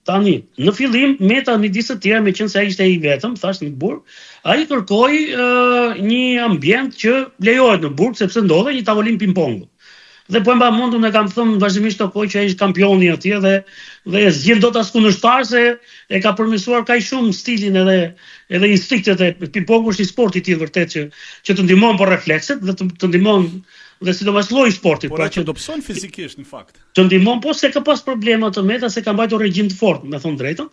tani, në fillim, Meta midis të tjerë, me qenë se ai ishte i vetëm, thash në burg, ai kërkoi një ambient që lejohet në burg, sepse ndodhe një tavolinë ping-pongu. Dhe po e mba mundun e kam thënë vazhdimisht të kohë që ai është kampioni atje dhe zgjidh dot as kundërshtar se e ka përmirësuar kaq shumë stilin edhe instinktet e ping-pongut, është një sport i tillë vërtet që të ndihmon për reflekset dhe të ndihmon dhe sidomos lloji sportit, pra që dobëson fizikisht në fakt. Të ndihmon, po se ka pas probleme të Meta, se ka mbajtur regjim të fortë, me thonë drejtën.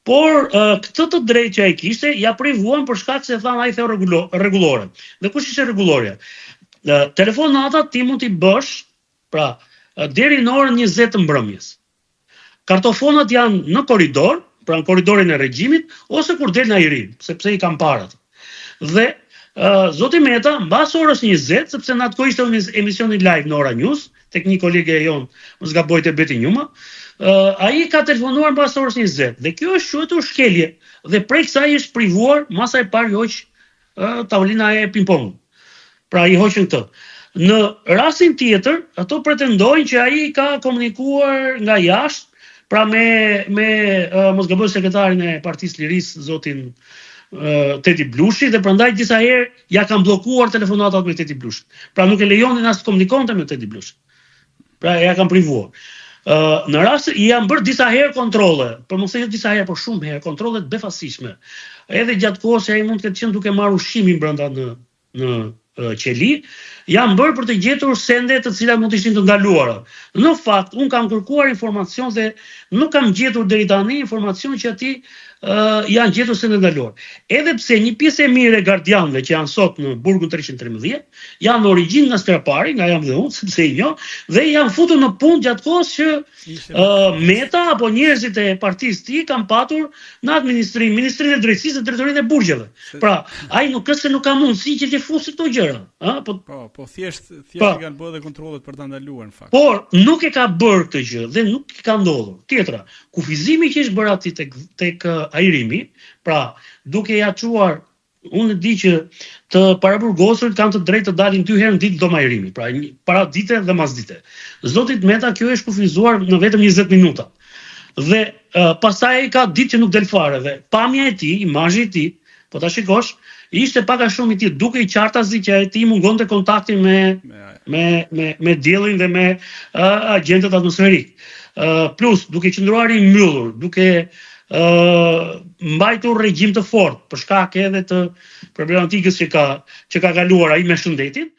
Por këtë të drejtë që ai kishte, ja privuan për shkak se thanë ai theu rregullore. Dhe kush ishte rregullorja? Telefonatat ti mund t'i bësh, pra, deri në orën 20 të mbrëmjes. Kartofonat janë në korridor, pra në korridorin e regjimit, ose kur del në ajrim, sepse i kam parat. Dhe zoti Meta, mbas orës 20, sepse në atë kohë ishte emisioni live në Ora News, tek një kolege e jon, mos gabojte Beti Njuma, ai ka telefonuar mbas orës 20. Dhe kjo është quajtur shkelje. Dhe prej kësaj është privuar, masa e parë hoq tavolina e ping-pongut. Pra i hoqën këtë. Në rastin tjetër, ato pretendojnë që ai ka komunikuar nga jashtë, pra me mos gaboj sekretarin e Partisë Lirisë, zotin Teti Blushi, dhe prandaj disa herë ja kanë bllokuar telefonatat me Teti Blushi. Pra nuk e lejonin as të komunikonte me Teti Blushi. Pra ja kanë privuar. Në rast i janë bërë disa herë kontrolle, por mos e disa herë, por shumë herë kontrolle të befasishme. Edhe gjatë kohës që ai mund të ketë qenë duke marrë ushqimin brenda në qeli, janë bërë për të gjetur sende të cilat mund të ishin të ndaluara. Në fakt, unë kam kërkuar informacion dhe nuk kam gjetur deri tani informacion që aty janë gjetur sende ndaluar. Edhe pse një pjesë e mirë e gardianëve që janë sot në burgun 313 janë në origjinë nga Strapari, nga jam dhe unë, sepse i njoh, dhe janë futur në punë gjatë kohës që Meta apo njerëzit e partisë tij kanë patur në Ministrinë e Drejtësisë dhe Drejtorinë e Burgjeve. Pra, ai nuk ka ka mundësi që të fusë këto gjëra, Po thjesht kanë bërë dhe kontrollet për ta ndaluar në fakt. Por nuk e ka bërë këtë gjë dhe nuk ka ndodhur. Tjetra, kufizimi që është bërë aty tek ajrimi, pra duke ja çuar, unë di që të paraburgosurit kanë të drejtë të dalin 2 herë në ditë dom ajrimi, pra para dite dhe mas dite. Zotit Meta kjo është kufizuar në vetëm 20 minuta. Dhe pastaj ka ditë që nuk del fare dhe pamja e tij, imazhi i tij, po ta shikosh, ishte pak a shumë i tillë, duke i qartazi që ai ti mungonte kontaktin me diellin dhe me agentët atmosferik. Plus duke qëndruar i mbyllur, duke mbajtur regjim të fortë për shkak edhe të problematikës që ka kaluar ai me shëndetin.